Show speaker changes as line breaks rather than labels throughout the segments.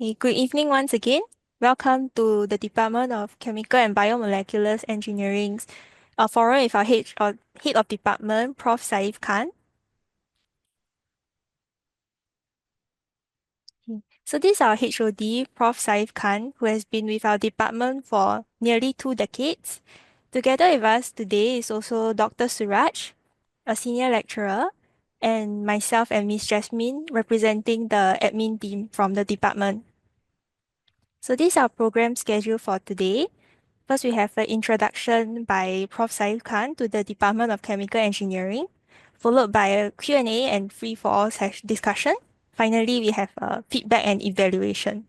Hey, good evening once again. Welcome to the Department of Chemical and Biomolecular Engineering's forum with our head of department, Prof. Saif Khan. So this is our HOD, Prof. Saif Khan, who has been with our department for nearly 2 decades. Together with us today is also Dr. Suraj, a senior lecturer, and myself and Miss Jasmine representing the admin team from the department. So this is our program schedule for today. First, we have an introduction by Prof. Saif Khan to the Department of Chemical Engineering, followed by a Q&A and free-for-all discussion. Finally, we have feedback and evaluation.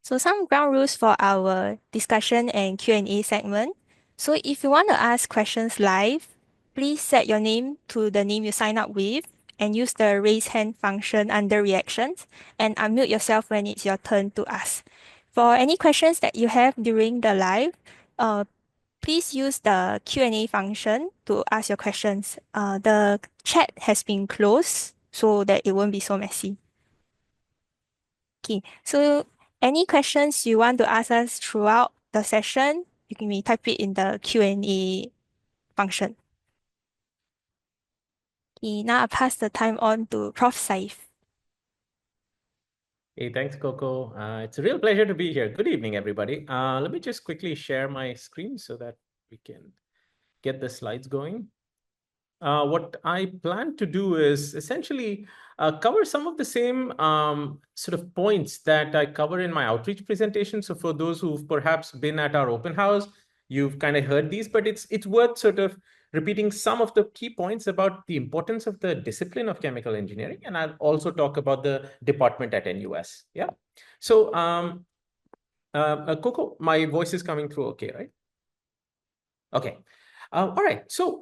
So some ground rules for our discussion and Q&A segment. So if you want to ask questions live, please set your name to the name you sign up with and use the raise hand function under reactions and unmute yourself when it's your turn to ask. For any questions that you have during the live, uh, please use the Q&A function to ask your questions. The chat has been closed so that it won't be so messy. Okay, so any questions you want to ask us throughout the session, you can type it in the Q&A function. Okay, now I'll pass the time on to Prof. Saif.
Hey, thanks, Coco. It's a real pleasure to be here. Good evening, everybody. Let me just quickly share my screen so that we can get the slides going. What I plan to do is essentially cover some of the same sort of points that I cover in my outreach presentation. So for those who've perhaps been at our open house, you've kind of heard these, but it's worth sort of repeating some of the key points about the importance of the discipline of chemical engineering. And I'll also talk about the department at NUS. Yeah. So Coco, my voice is coming through okay, right? Okay. All right. So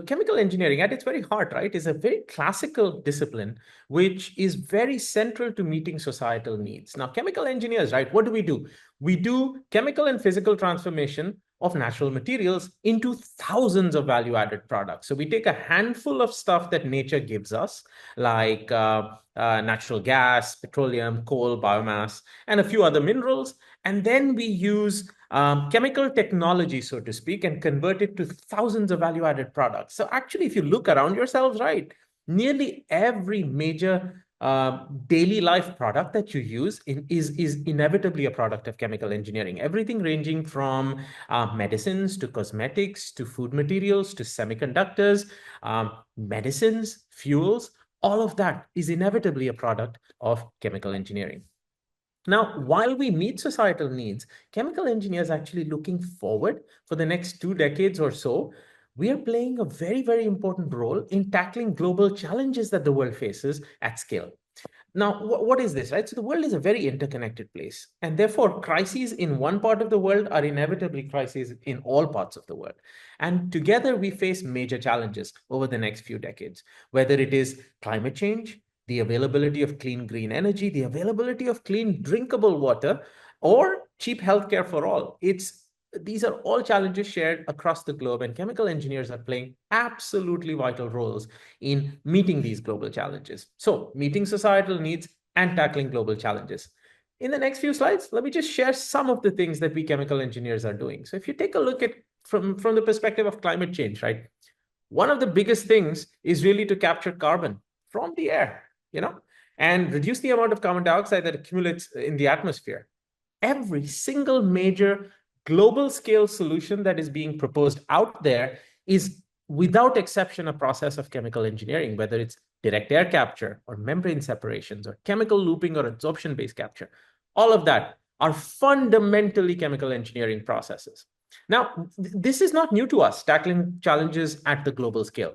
chemical engineering at its very heart, right, is a very classical discipline, which is very central to meeting societal needs. Now, chemical engineers, right, what do? We do chemical and physical transformation of natural materials into thousands of value-added products. So we take a handful of stuff that nature gives us, like natural gas, petroleum, coal, biomass, and a few other minerals, and then we use chemical technology, so to speak, and convert it to thousands of value-added products. So actually, if you look around yourselves, right, nearly every major daily life product that you use is inevitably a product of chemical engineering. Everything ranging from medicines to cosmetics to food materials to semiconductors, medicines, fuels, all of that is inevitably a product of chemical engineering. Now, while we meet societal needs, chemical engineers actually looking forward for the next 2 decades or so, we are playing a very, very important role in tackling global challenges that the world faces at scale. Now, what is this, right? So the world is a very interconnected place, and therefore crises in one part of the world are inevitably crises in all parts of the world. And together we face major challenges over the next few decades, whether it is climate change, the availability of clean green energy, the availability of clean drinkable water, or cheap healthcare for all. These are all challenges shared across the globe, and chemical engineers are playing absolutely vital roles in meeting these global challenges. So, meeting societal needs and tackling global challenges. In the next few slides, let me just share some of the things that we chemical engineers are doing. So, if you take a look at from the perspective of climate change, right? One of the biggest things is really to capture carbon from the air, and reduce the amount of carbon dioxide that accumulates in the atmosphere. Every single major global scale solution that is being proposed out there is, without exception, a process of chemical engineering, whether it's direct air capture or membrane separations or chemical looping or adsorption-based capture. All of that are fundamentally chemical engineering processes. Now, this is not new to us, tackling challenges at the global scale.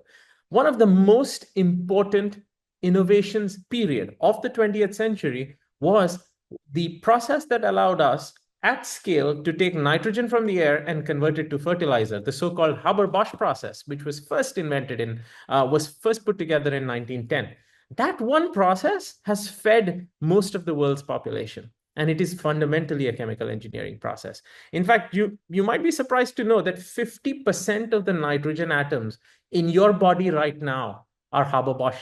One of the most important innovations, period, of the 20th century was the process that allowed us at scale to take nitrogen from the air and convert it to fertilizer, the so-called Haber-Bosch process, which was first put together in 1910. That one process has fed most of the world's population, and it is fundamentally a chemical engineering process. In fact, you might be surprised to know that 50% of the nitrogen atoms in your body right now are Haber-Bosch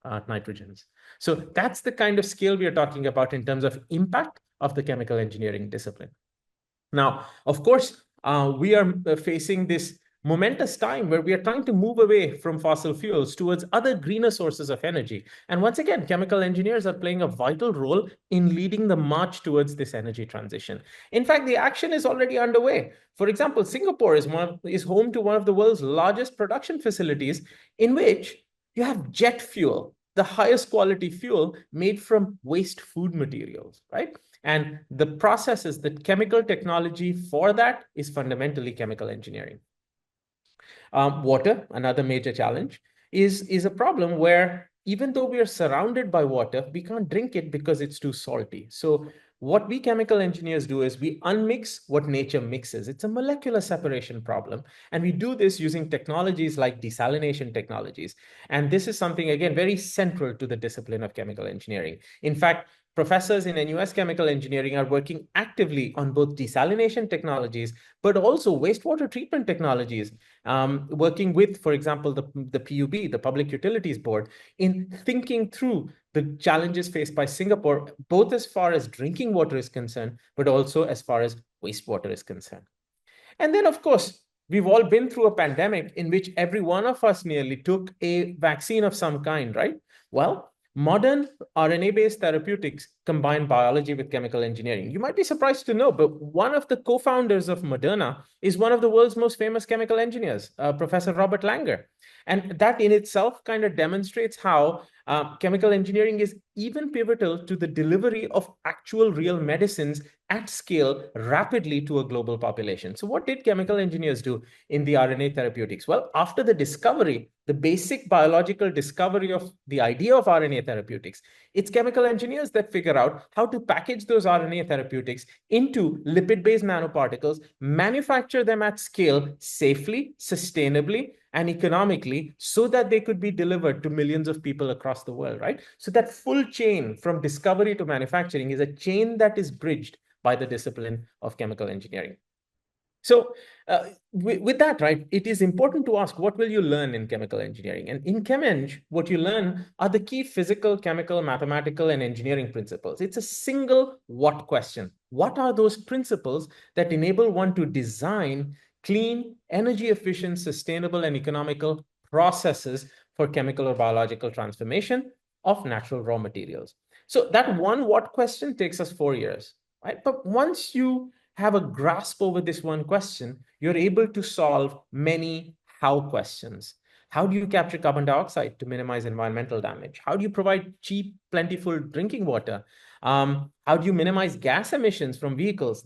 nitrogens. So that's the kind of scale we are talking about in terms of impact of the chemical engineering discipline. Now, of course, we are facing this momentous time where we are trying to move away from fossil fuels towards other greener sources of energy. And once again, chemical engineers are playing a vital role in leading the march towards this energy transition. In fact, the action is already underway. For example, Singapore is home to one of the world's largest production facilities in which you have jet fuel, the highest quality fuel made from waste food materials, right? And the processes, the chemical technology for that is fundamentally chemical engineering. Water, another major challenge, is a problem where even though we are surrounded by water, we can't drink it because it's too salty. So what we chemical engineers do is we unmix what nature mixes. It's a molecular separation problem. And we do this using technologies like desalination technologies. And this is something, again, very central to the discipline of chemical engineering. In fact, professors in NUS chemical engineering are working actively on both desalination technologies, but also wastewater treatment technologies, working with, for example, the PUB, the Public Utilities Board, in thinking through the challenges faced by Singapore, both as far as drinking water is concerned, but also as far as wastewater is concerned. And then, of course, we've all been through a pandemic in which every one of us nearly took a vaccine of some kind, right? Well, modern RNA-based therapeutics combine biology with chemical engineering. You might be surprised to know, but one of the co-founders of Moderna is one of the world's most famous chemical engineers, Professor Robert Langer. And that in itself kind of demonstrates how chemical engineering is even pivotal to the delivery of actual real medicines at scale rapidly to a global population. So what did chemical engineers do in the RNA therapeutics? Well, after the discovery, the basic biological discovery of the idea of RNA therapeutics, it's chemical engineers that figure out how to package those RNA therapeutics into lipid-based nanoparticles, manufacture them at scale safely, sustainably, and economically so that they could be delivered to millions of people across the world, right? So that full chain from discovery to manufacturing is a chain that is bridged by the discipline of chemical engineering. So with that, right, it is important to ask, what will you learn in chemical engineering? And in ChemEng, what you learn are the key physical, chemical, mathematical, and engineering principles. It's a single what question. What are those principles that enable one to design clean, energy efficient, sustainable, and economical processes for chemical or biological transformation of natural raw materials? So that one what question takes us 4 years, right? But once you have a grasp over this one question, you're able to solve many how questions. How do you capture carbon dioxide to minimize environmental damage? How do you provide cheap, plentiful drinking water? How do you minimize gas emissions from vehicles?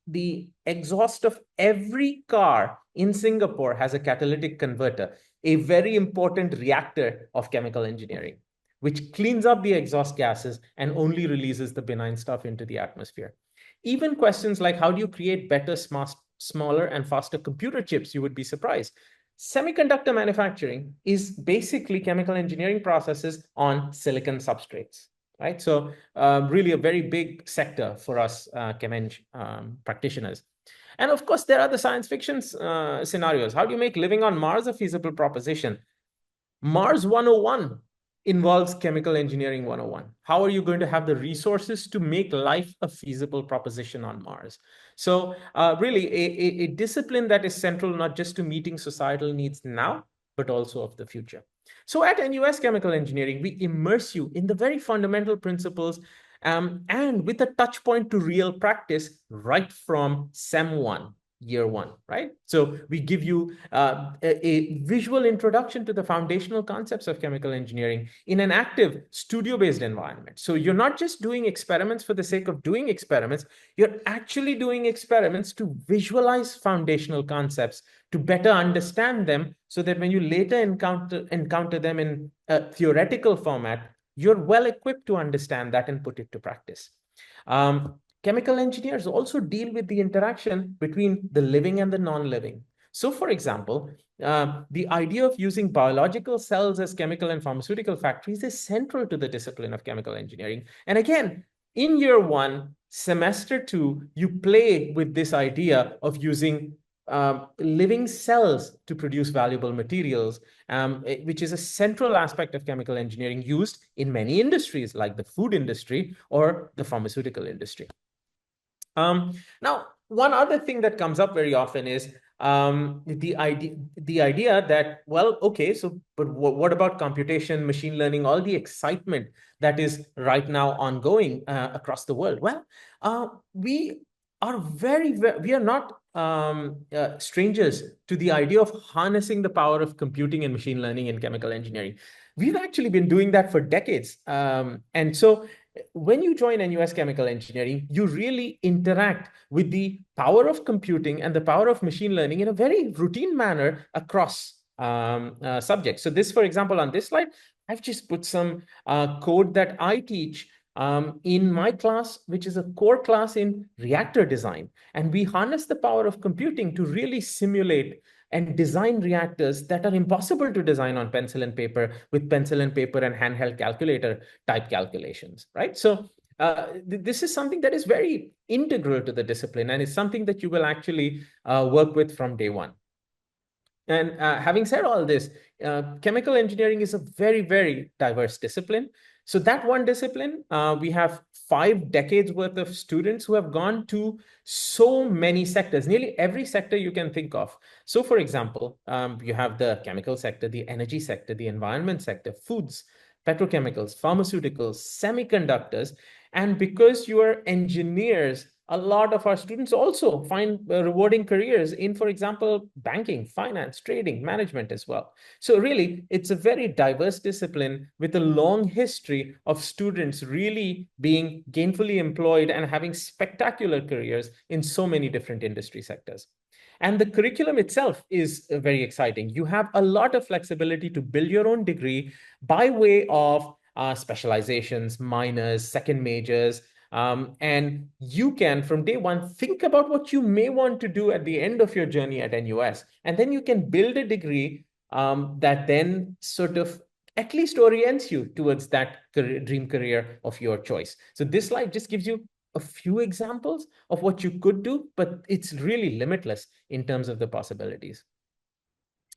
The exhaust of every car in Singapore has a catalytic converter, a very important reactor of chemical engineering, which cleans up the exhaust gases and only releases the benign stuff into the atmosphere. Even questions like how do you create better, smaller, and faster computer chips, you would be surprised. Semiconductor manufacturing is basically chemical engineering processes on silicon substrates, right? So really a very big sector for us ChemEng practitioners. And of course, there are the science fiction scenarios. How do you make living on Mars a feasible proposition? Mars 101 involves chemical engineering 101. How are you going to have the resources to make life a feasible proposition on Mars? So really a discipline that is central not just to meeting societal needs now, but also of the future. So at NUS Chemical Engineering, we immerse you in the very fundamental principles and with a touch point to real practice right from SEM 1 year one, right? So we give you a visual introduction to the foundational concepts of chemical engineering in an active studio-based environment. So you're not just doing experiments for the sake of doing experiments, you're actually doing experiments to visualize foundational concepts, to better understand them, so that when you later encounter them in a theoretical format, you're well equipped to understand that and put it to practice. Chemical engineers also deal with the interaction between the living and the non-living. So, for example, the idea of using biological cells as chemical and pharmaceutical factories is central to the discipline of chemical engineering. And again, in year one, semester two, you play with this idea of using living cells to produce valuable materials, which is a central aspect of chemical engineering used in many industries like the food industry or the pharmaceutical industry. Now, one other thing that comes up very often is the idea that, well, okay, so but what about computation, machine learning, all the excitement that is right now ongoing across the world? Well, we are we are not strangers to the idea of harnessing the power of computing and machine learning in chemical engineering. We've actually been doing that for decades, and so when you join NUS Chemical Engineering, you really interact with the power of computing and the power of machine learning in a very routine manner across subjects. So this, for example, on this slide, I've just put some code that I teach in my class, which is a core class in reactor design. And we harness the power of computing to really simulate and design reactors that are impossible to design on pencil and paper with pencil and paper and handheld calculator type calculations, right? So this is something that is very integral to the discipline, and it's something that you will actually work with from day one. And having said all this, chemical engineering is a very, very diverse discipline. So that one discipline, we have 5 decades worth of students who have gone to so many sectors, nearly every sector you can think of. So for example, you have the chemical sector, the energy sector, the environment sector, foods, petrochemicals, pharmaceuticals, semiconductors. And because you are engineers, a lot of our students also find rewarding careers in, for example, banking, finance, trading, management as well. So really, it's a very diverse discipline with a long history of students really being gainfully employed and having spectacular careers in so many different industry sectors. And the curriculum itself is very exciting. You have a lot of flexibility to build your own degree by way of specializations, minors, second majors, and you can, from day one, think about what you may want to do at the end of your journey at NUS. And then you can build a degree that then sort of at least orients you towards that dream career of your choice. So this slide just gives you a few examples of what you could do, but it's really limitless in terms of the possibilities.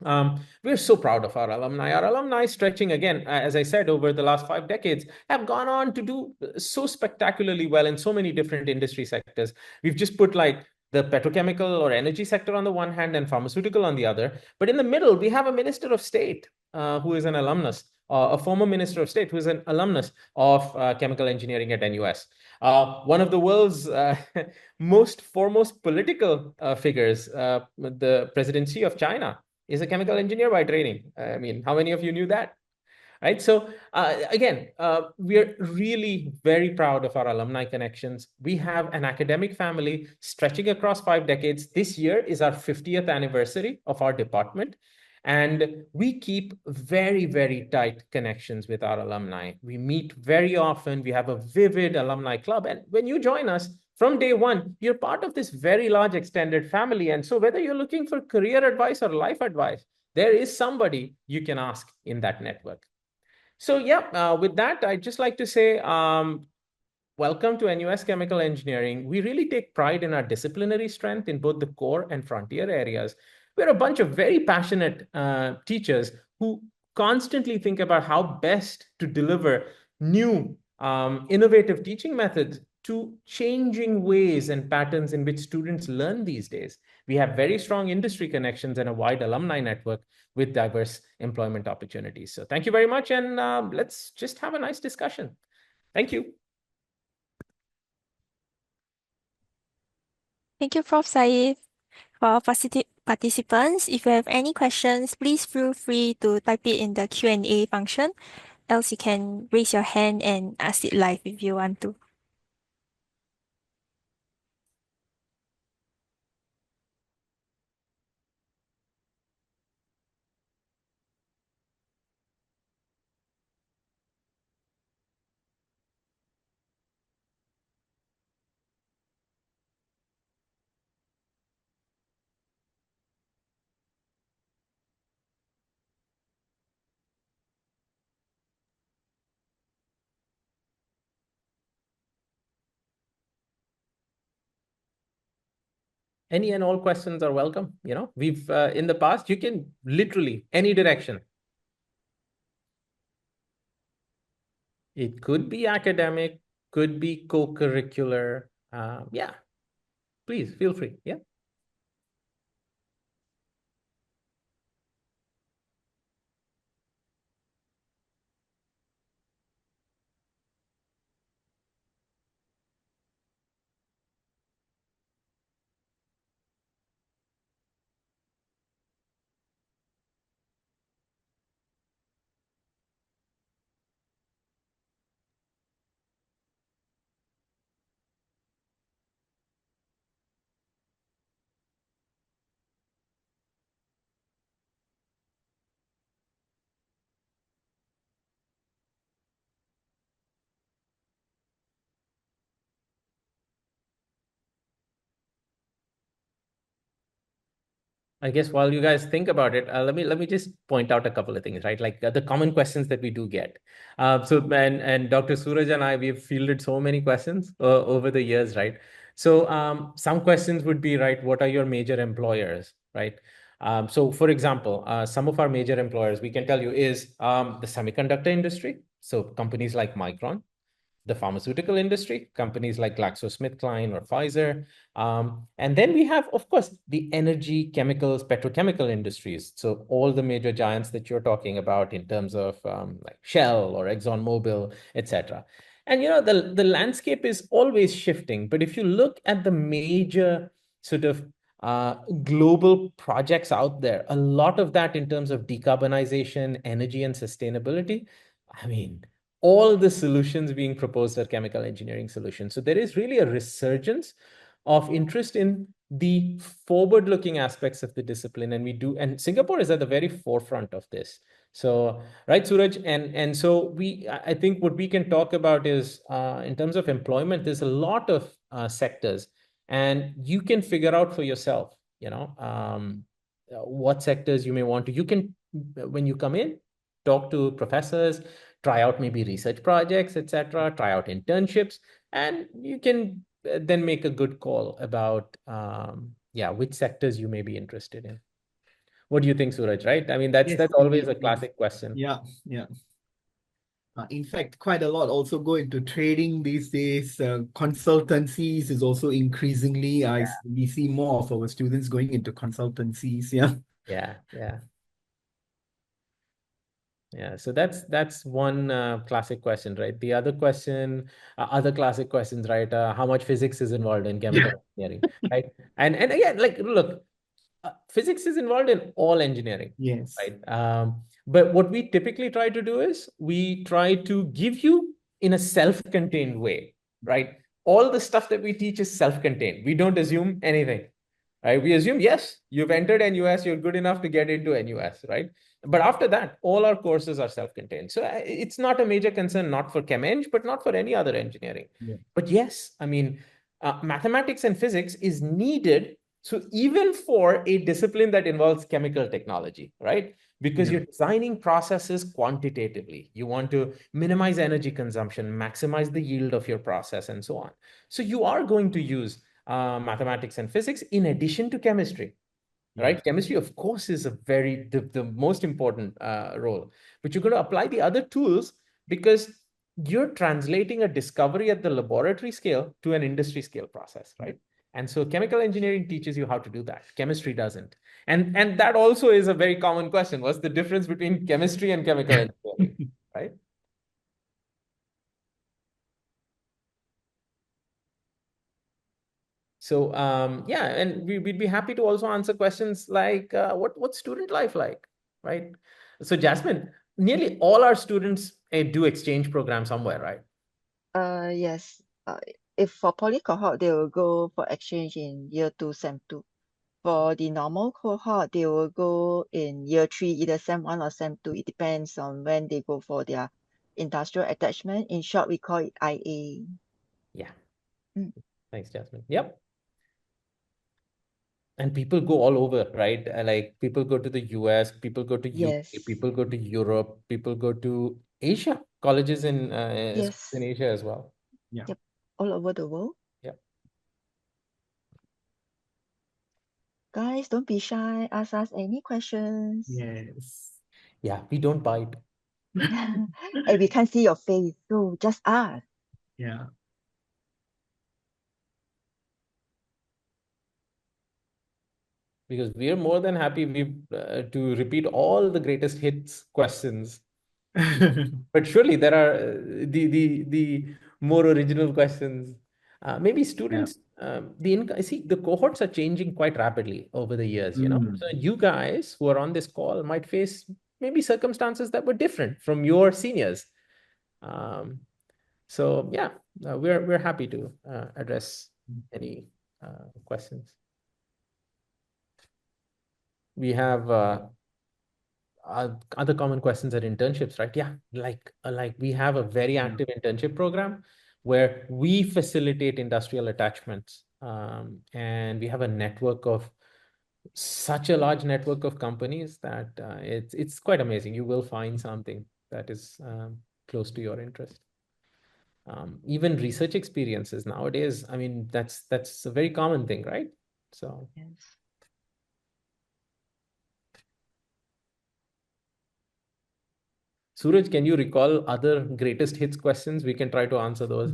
We're so proud of our alumni. Our alumni, stretching again, as I said, over the last 5 decades, have gone on to do so spectacularly well in so many different industry sectors. We've just put like the petrochemical or energy sector on the one hand and pharmaceutical on the other. But in the middle, we have a minister of state who is an alumnus, a former minister of state who is an alumnus of chemical engineering at NUS. One of the world's most foremost political figures, the presidency of China, is a chemical engineer by training. I mean, how many of you knew that? Right. So again, we're really very proud of our alumni connections. We have an academic family stretching across 5 decades. This year is our 50th anniversary of our department. And we keep very, very tight connections with our alumni. We meet very often. We have a vivid alumni club. And when you join us, from day one, you're part of this very large extended family. And so whether you're looking for career advice or life advice, there is somebody you can ask in that network. So yeah, with that, I'd just like to say, welcome to NUS Chemical Engineering. We really take pride in our disciplinary strength in both the core and frontier areas. We're a bunch of very passionate teachers who constantly think about how best to deliver new, innovative teaching methods to changing ways and patterns in which students learn these days. We have very strong industry connections and a wide alumni network with diverse employment opportunities. So thank you very much, and let's just have a nice discussion. Thank you.
Thank you, Prof. Saif. For participants, if you have any questions, please feel free to type it in the Q&A function. Else you can raise your hand and ask it live if you want to.
Any and all questions are welcome. We've in the past, you can literally any direction. It could be academic, could be co-curricular. Yeah, please feel free. Yeah. I guess while you guys think about it, let me just point out a couple of things, right? Like the common questions that we do get. And Dr. Suraj and I, we've fielded so many questions over the years, right? So some questions would be, right, what are your major employers, right? So for example, some of our major employers we can tell you is the semiconductor industry. So companies like Micron, the pharmaceutical industry, companies like GlaxoSmithKline or Pfizer. And then we have, of course, the energy, chemicals, petrochemical industries. So all the major giants that you're talking about in terms of like Shell or ExxonMobil, etc. And the landscape is always shifting. But if you look at the major sort of global projects out there, a lot of that in terms of decarbonization, energy, and sustainability, I mean, all the solutions being proposed are chemical engineering solutions. So there is really a resurgence of interest in the forward-looking aspects of the discipline, and Singapore is at the very forefront of this. So, right, Suraj, and so I think what we can talk about is in terms of employment, there's a lot of sectors, and you can figure out for yourself, what sectors you may want to. You can, when you come in, talk to professors, try out maybe research projects, etc., try out internships, and you can then make a good call about yeah, which sectors you may be interested in. What do you think, Suraj? Right? I mean, that's
Yes,
that's always
indeed.
a
Yes.
classic question.
Yeah, yeah. In fact, quite a lot also go into trading these days. Consultancies is also increasingly, we see more of our students going into consultancies. Yeah.
Yeah, yeah, yeah. So that's one classic question, right? The other question, other classic questions, right? How much physics is involved in chemical
Yeah.
engineering, right? And again, like, look, physics is involved in all engineering,
Yes.
right? But what we typically try to do is we try to give you in a self-contained way, right? All the stuff that we teach is self-contained. We don't assume anything, right? We assume, yes, you've entered NUS, you're good enough to get into NUS, right? But after that, all our courses are self-contained. So it's not a major concern, not for Chem-Eng, but not for any other engineering.
Yeah.
But yes, I mean, mathematics and physics is needed. So even for a discipline that involves chemical technology, right? Because
Yeah.
you're designing processes quantitatively. You want to minimize energy consumption, maximize the yield of your process, and so on. So you are going to use mathematics and physics in addition to chemistry,
Yes.
right? Chemistry, of course, is the most important role, but you're going to apply the other tools because you're translating a discovery at the laboratory scale to an industry scale process, right? And so chemical engineering teaches you how to do that. Chemistry doesn't. And that also is a very common question. What's the difference between chemistry and chemical engineering, right? So yeah, and we'd be happy to also answer questions like what's student life like, right? So Jasmine, nearly all our students do exchange programs somewhere, right?
Yes. If for poly cohort, they will go for exchange in year two, sem two. For the normal cohort, they will go in year three, either sem one or sem two. It depends on when they go for their industrial attachment. In short, we call it IA.
Yeah.
Mm,
Thanks, Jasmine. Yep. And people go all over, right? Like people go to the US, people go to UK,
yes.
people go to Europe, people go to Asia, colleges in
Yes.
Asia as well.
Yeah.
Yep. All over the world.
Yep.
Guys, don't be shy. Ask us any questions.
Yes.
Yeah, we don't bite.
And we can't see your face, so just ask.
Yeah.
Because we are more than happy to repeat all the greatest hits questions. But surely there are the more original questions. Maybe students, see, the cohorts are changing quite rapidly over the years, you know.
Mm.
So you guys who are on this call might face maybe circumstances that were different from your seniors. Um, so yeah, we're happy to address any questions. We have other common questions are internships, right? Yeah, like we have a very active internship program where we facilitate industrial attachments, and we have a network of such a large network of companies that it's quite amazing. You will find something that is close to your interest. Even research experiences nowadays, I mean, that's a very common thing, right? So
Yes.
Suraj, can you recall other greatest hits questions? We can try to answer those.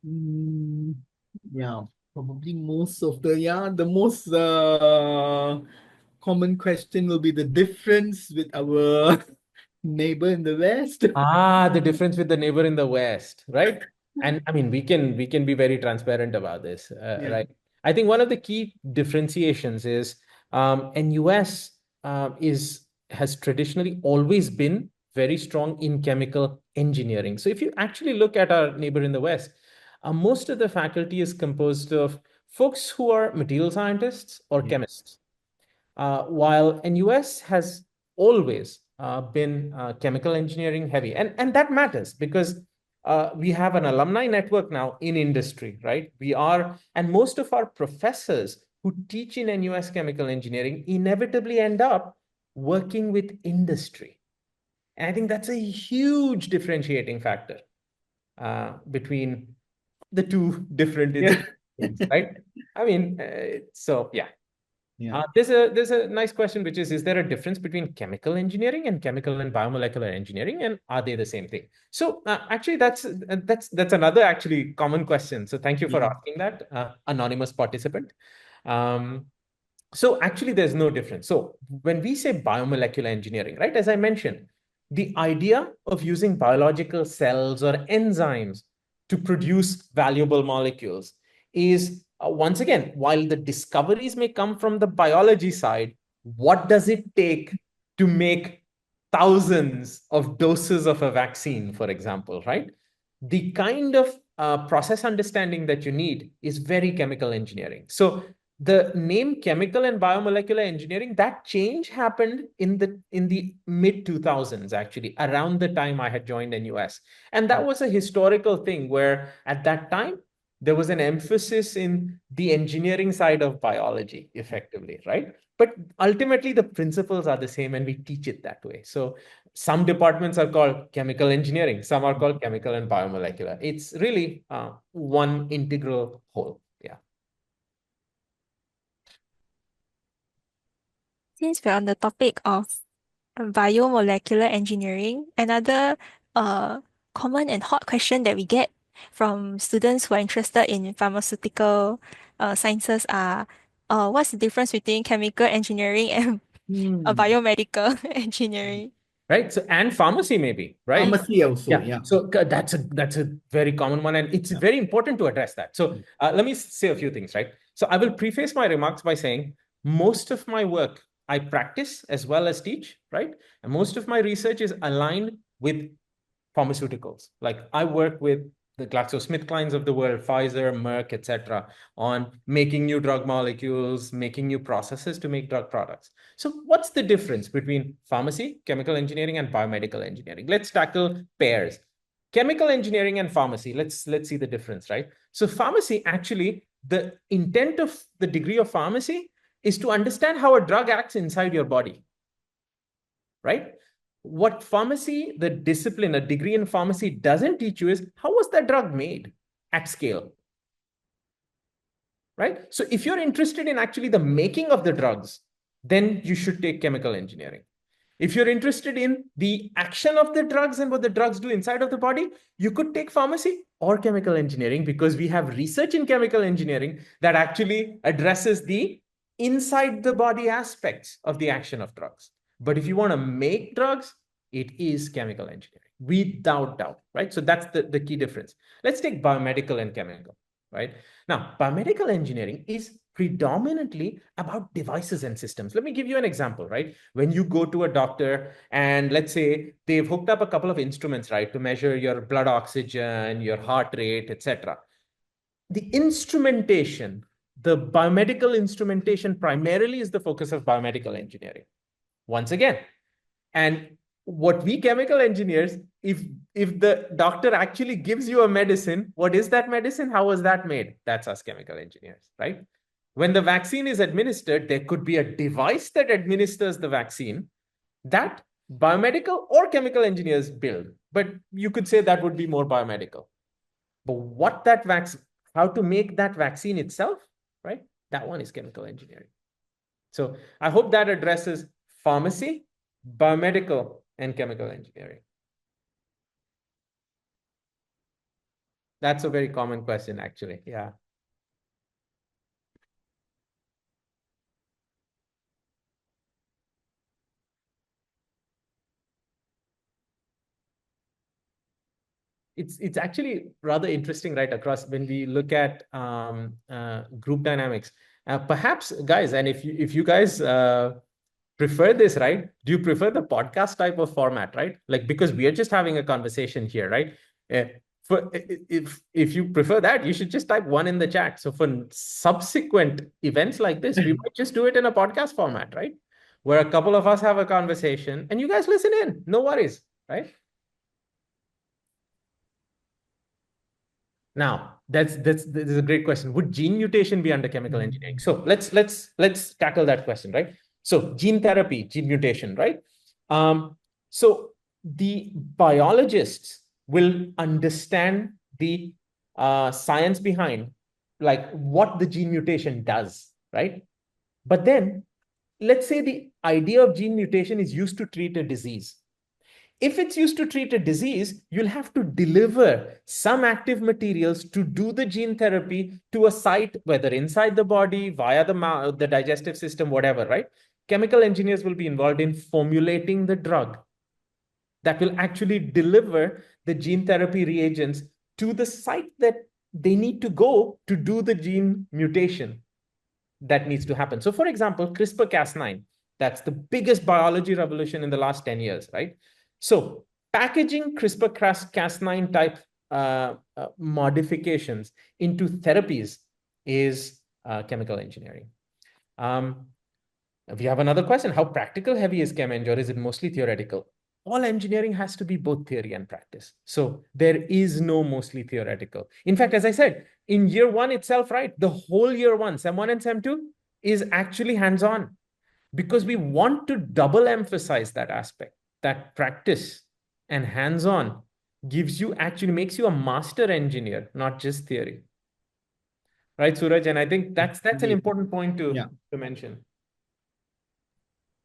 Mm, yeah, probably the most common question will be the difference with our neighbor in the West.
Ah, the difference with the neighbor in the West, right? And I mean, we can be very transparent about this,
Yeah.
right? I think one of the key differentiations is NUS is has traditionally always been very strong in chemical engineering. So if you actually look at our neighbor in the West, most of the faculty is composed of folks who are material scientists or
Yeah.
chemists. While NUS has always been chemical engineering heavy, and that matters because we have an alumni network now in industry, right? And most of our professors who teach in NUS chemical engineering inevitably end up working with industry. And I think that's a huge differentiating factor between the two different institutions, right? I mean, so yeah.
Yeah.
There's a nice question, which is there a difference between chemical engineering and chemical and biomolecular engineering, and are they the same thing? So actually, that's another actually common question. So thank you for asking that, anonymous participant. Um, so actually, there's no difference. So when we say biomolecular engineering, right, as I mentioned, the idea of using biological cells or enzymes to produce valuable molecules is once again, while the discoveries may come from the biology side, what does it take to make thousands of doses of a vaccine, for example, right? The kind of process understanding that you need is very chemical engineering. So the name chemical and biomolecular engineering, that change happened in the mid 2000s, actually around the time I had joined NUS. And that was a historical thing where at that time there was an emphasis in the engineering side of biology effectively, right? But ultimately the principles are the same and we teach it that way. So some departments are called chemical engineering, some are called chemical and biomolecular. It's really one integral whole. Yeah.
Since we're on the topic of biomolecular engineering, another common and hot question that we get from students who are interested in pharmaceutical sciences are what's the difference between chemical engineering and biomedical engineering?
Right. So, and pharmacy maybe, right?
Pharmacy also,
Yeah.
yeah.
So that's a very common one, and it's very important to address that. So let me say a few things, right? So I will preface my remarks by saying most of my work I practice as well as teach, right? And most of my research is aligned with pharmaceuticals. Like I work with the GlaxoSmithKlines of the world, Pfizer, Merck, etc., on making new drug molecules, making new processes to make drug products. So what's the difference between pharmacy, chemical engineering, and biomedical engineering? Let's tackle pairs. Chemical engineering and pharmacy, let's see the difference, right? So pharmacy, actually, the intent of the degree of pharmacy is to understand how a drug acts inside your body, right? What pharmacy, the discipline, a degree in pharmacy doesn't teach you is how was that drug made at scale? right? So if you're interested in actually the making of the drugs, then you should take chemical engineering. If you're interested in the action of the drugs and what the drugs do inside of the body, you could take pharmacy or chemical engineering, because we have research in chemical engineering that actually addresses the inside the body aspects of the action of drugs. But if you want to make drugs, it is chemical engineering, without doubt, right? So that's the key difference. Let's take biomedical and chemical, right? Now, biomedical engineering is predominantly about devices and systems. Let me give you an example, right? When you go to a doctor and let's say they've hooked up a couple of instruments, right, to measure your blood oxygen, your heart rate, etc. The instrumentation, the biomedical instrumentation primarily is the focus of biomedical engineering. Once again, and what we chemical engineers, if the doctor actually gives you a medicine, what is that medicine? How was that made? That's us chemical engineers, right? When the vaccine is administered, there could be a device that administers the vaccine that biomedical or chemical engineers build. But you could say that would be more biomedical. But what that vaccine, how to make that vaccine itself, right? That one is chemical engineering. So I hope that addresses pharmacy, biomedical, and chemical engineering. That's a very common question, actually. Yeah. It's actually rather interesting, right, across when we look at group dynamics. Perhaps, guys, and if you guys prefer this, right? Do you prefer the podcast type of format, right? Like, because we are just having a conversation here, right? Uh, if you prefer that, you should just type one in the chat. So for subsequent events like this, we might just do it in a podcast format, right? Where a couple of us have a conversation and you guys listen in. No worries, right? Now, that's a great question. Would gene mutation be under chemical engineering? So let's tackle that question, right? So gene therapy, gene mutation, right? So the biologists will understand the science behind like what the gene mutation does, right? But then let's say the idea of gene mutation is used to treat a disease. If it's used to treat a disease, you'll have to deliver some active materials to do the gene therapy to a site, whether inside the body, via the digestive system, whatever, right? Chemical engineers will be involved in formulating the drug that will actually deliver the gene therapy reagents to the site that they need to go to do the gene mutation that needs to happen. So for example, CRISPR-Cas9, that's the biggest biology revolution in the last 10 years, right? So packaging CRISPR-Cas9 type modifications into therapies is chemical engineering. We have another question. How practical heavy is chem eng, or is it mostly theoretical? All engineering has to be both theory and practice. So there is no mostly theoretical. In fact, as I said, in year one itself, right, the whole year one, SEM 1 and SEM 2 is actually hands-on, because we want to double emphasize that aspect, that practice and hands-on actually makes you a master engineer, not just theory. Right, Suraj? And I think that's an important point to mention.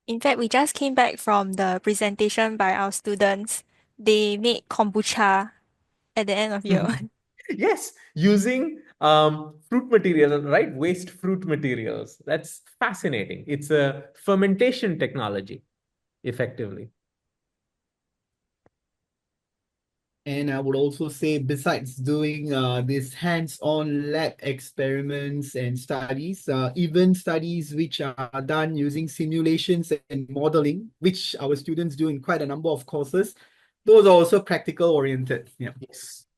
In fact, we just came back from the presentation by our students. They made kombucha at the end of year one.
Yes, using fruit material, right? Waste fruit materials. That's fascinating. It's a fermentation technology, effectively.
And I would also say, besides doing these hands-on lab experiments and studies, even studies which are done using simulations and modeling, which our students do in quite a number of courses, those are also practical oriented. Yeah.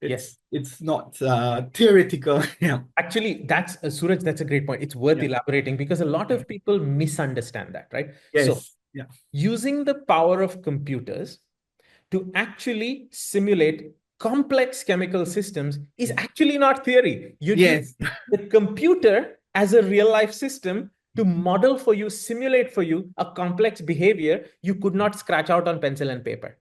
Yes.
It's not theoretical. Yeah.
Actually, that's Suraj, that's a great point. It's worth elaborating, because a lot of people misunderstand that, right? So using the power of computers to actually simulate complex chemical systems is actually not theory. You use the computer as a real life system to model for you, simulate for you a complex behavior you could not scratch out on pencil and paper,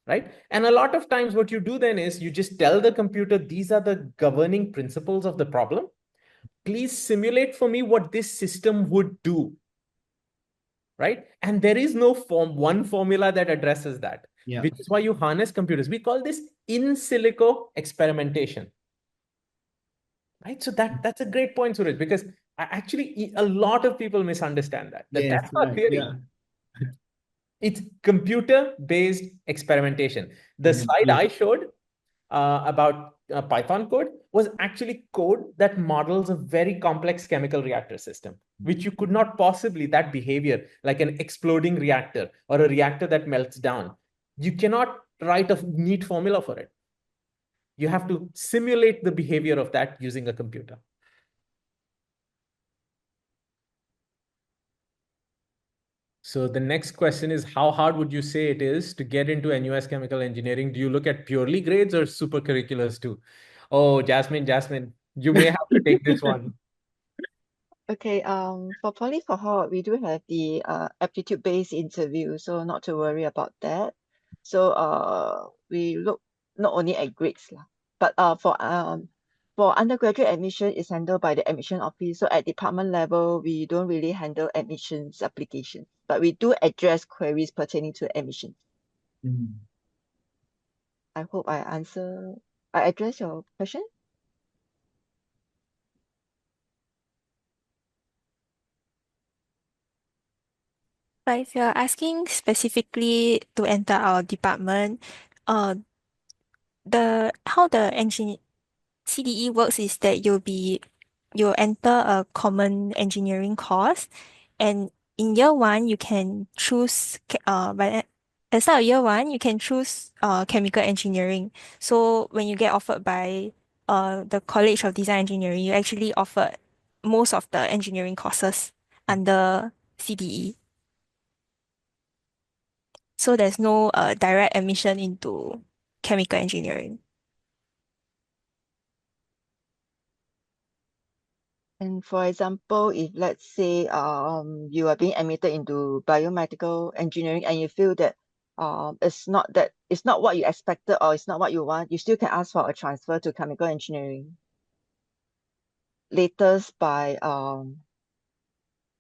right? And a lot of times what you do then is you just tell the computer, these are the governing principles of the problem. please simulate for me what this system would do, right? And there is no one formula that addresses that,
Yeah.
which is why you harness computers. We call this in silico experimentation, right? So that's a great point, Suraj, because actually a lot of people misunderstand that.
Yes,
That's not
right.
theory.
Yeah.
It's computer-based experimentation. The slide I showed about Python code was actually code that models a very complex chemical reactor system, which you could not possibly, that behavior, like an exploding reactor or a reactor that melts down, you cannot write a neat formula for it. You have to simulate the behavior of that using a computer. So the next question is, how hard would you say it is to get into NUS chemical engineering? Do you look at purely grades or super curriculars too? Oh, Jasmine, you may have to take this one.
Okay, for poly cohort, we do have the aptitude-based interview, so not to worry about that. So we look not only at grades lah, but for undergraduate admission is handled by the admission office. So at department level, we don't really handle admissions applications, but we do address queries pertaining to admission. I hope I address your question.
But if you're asking specifically to enter our department, uh, how the CDE works is that you'll enter a common engineering course, and in year one you can choose by the start of year one you can choose chemical engineering. So when you get offered by the College of Design Engineering, you actually offered most of the engineering courses under CDE. So there's no direct admission into chemical engineering.
And for example, if let's say you are being admitted into biomedical engineering and you feel that it's not what you expected or it's not what you want, you still can ask for a transfer to chemical engineering. Latest by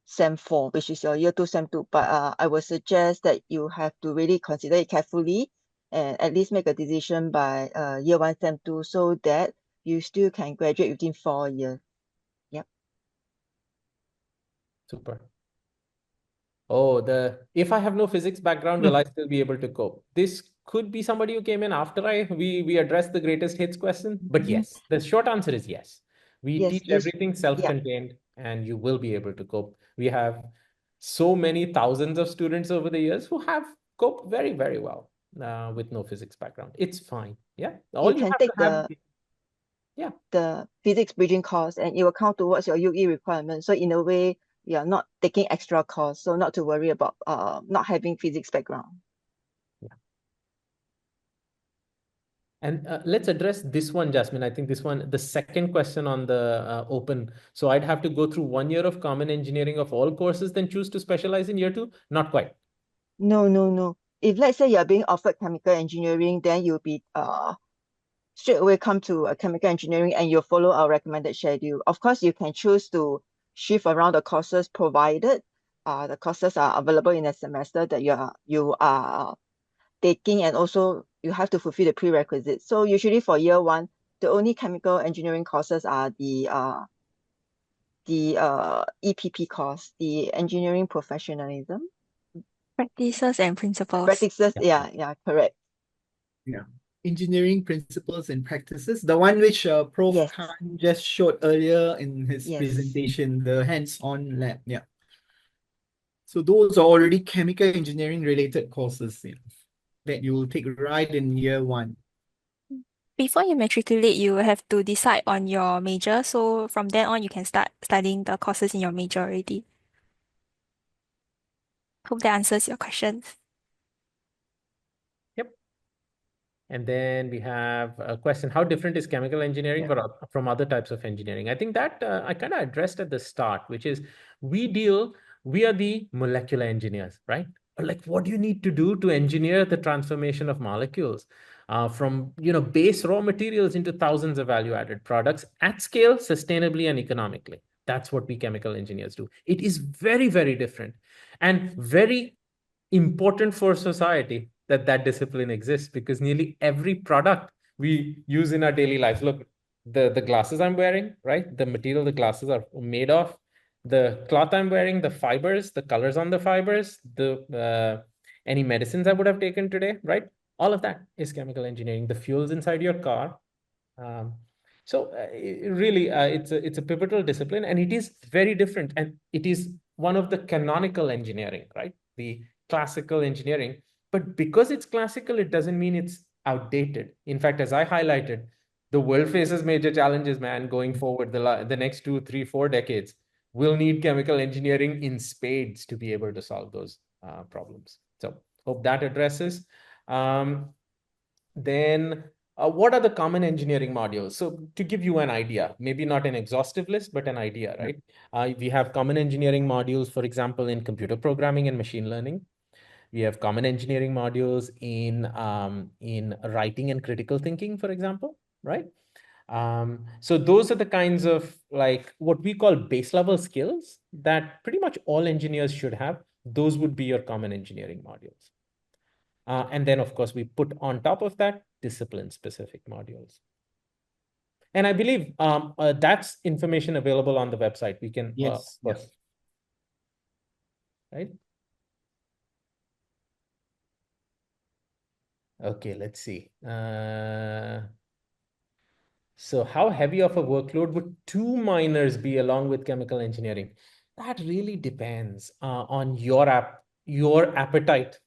Sem 4, which is your year 2, Sem 2. But I would suggest that you have to really consider it carefully and at least make a decision by year 1, Sem 2, so that you still can graduate within 4 years.
Super. Oh, if I have no physics background, will I still be able to cope? This could be somebody who came in after we addressed the greatest hits question. But yes, the short answer is yes. We
Yes,
teach
yes.
everything self-contained and you will be able to cope. We have so many thousands of students over the years who have coped very, very well with no physics background. It's fine. Yeah. All
You
you
can
have
take
to have, yeah.
the physics bridging course and it will count towards your UE requirement. So in a way, you are not taking extra course. So not to worry about not having physics background.
And let's address this one, Jasmine. I think this one, the second question on the open. So I'd have to go through 1 year of common engineering of all courses, then choose to specialize in year 2? Not quite.
No. If let's say you're being offered chemical engineering, then you'll be straight away come to chemical engineering and you'll follow our recommended schedule. Of course, you can choose to shift around the courses provided the courses are available in a semester that you are taking, and also you have to fulfill the prerequisites. So usually for year 1, the only chemical engineering courses are the EPP course, the engineering professionalism.
Practices and principles.
Practices, yeah, correct.
Yeah. Engineering principles and practices. The one which Prof.
Yes.
Khan just showed earlier in his
Yes.
presentation, the hands-on lab. Yeah. So those are already chemical engineering related courses that you will take right in year 1.
Before you matriculate, you have to decide on your major. So from then on, you can start studying the courses in your major already. Hope that answers your questions.
Yep. And then we have a question, how different is chemical engineering from other types of engineering? I think that I kind of addressed at the start, which is we are the molecular engineers, right? Like, what do you need to do to engineer the transformation of molecules from base raw materials into thousands of value-added products at scale, sustainably and economically? That's what we chemical engineers do. It is very, very different and very important for society that that discipline exists, because nearly every product we use in our daily lives. Look, the glasses I'm wearing, right? The material the glasses are made of, the cloth I'm wearing, the fibers, the colors on the fibers, the any medicines I would have taken today, right? All of that is chemical engineering. The fuels inside your car. Um, really, it's a pivotal discipline, and it is very different, and it is one of the canonical engineering, right? The classical engineering. But because it's classical, it doesn't mean it's outdated. In fact, as I highlighted, the world faces major challenges, man, going forward. The next 2, 3, 4 decades, we'll need chemical engineering in spades to be able to solve those problems. So hope that addresses. Then what are the common engineering modules? So to give you an idea, maybe not an exhaustive list, but an idea, right? We have common engineering modules, for example, in computer programming and machine learning. We have common engineering modules in writing and critical thinking, for example, right? So those are the kinds of like what we call base level skills that pretty much all engineers should have. Those would be your common engineering modules. And then, of course, we put on top of that discipline-specific modules. And I believe that's information available on the website. We can,
Yes.
yes. Right? Okay, let's see. So how heavy of a workload would 2 minors be along with chemical engineering? That really depends on your appetite,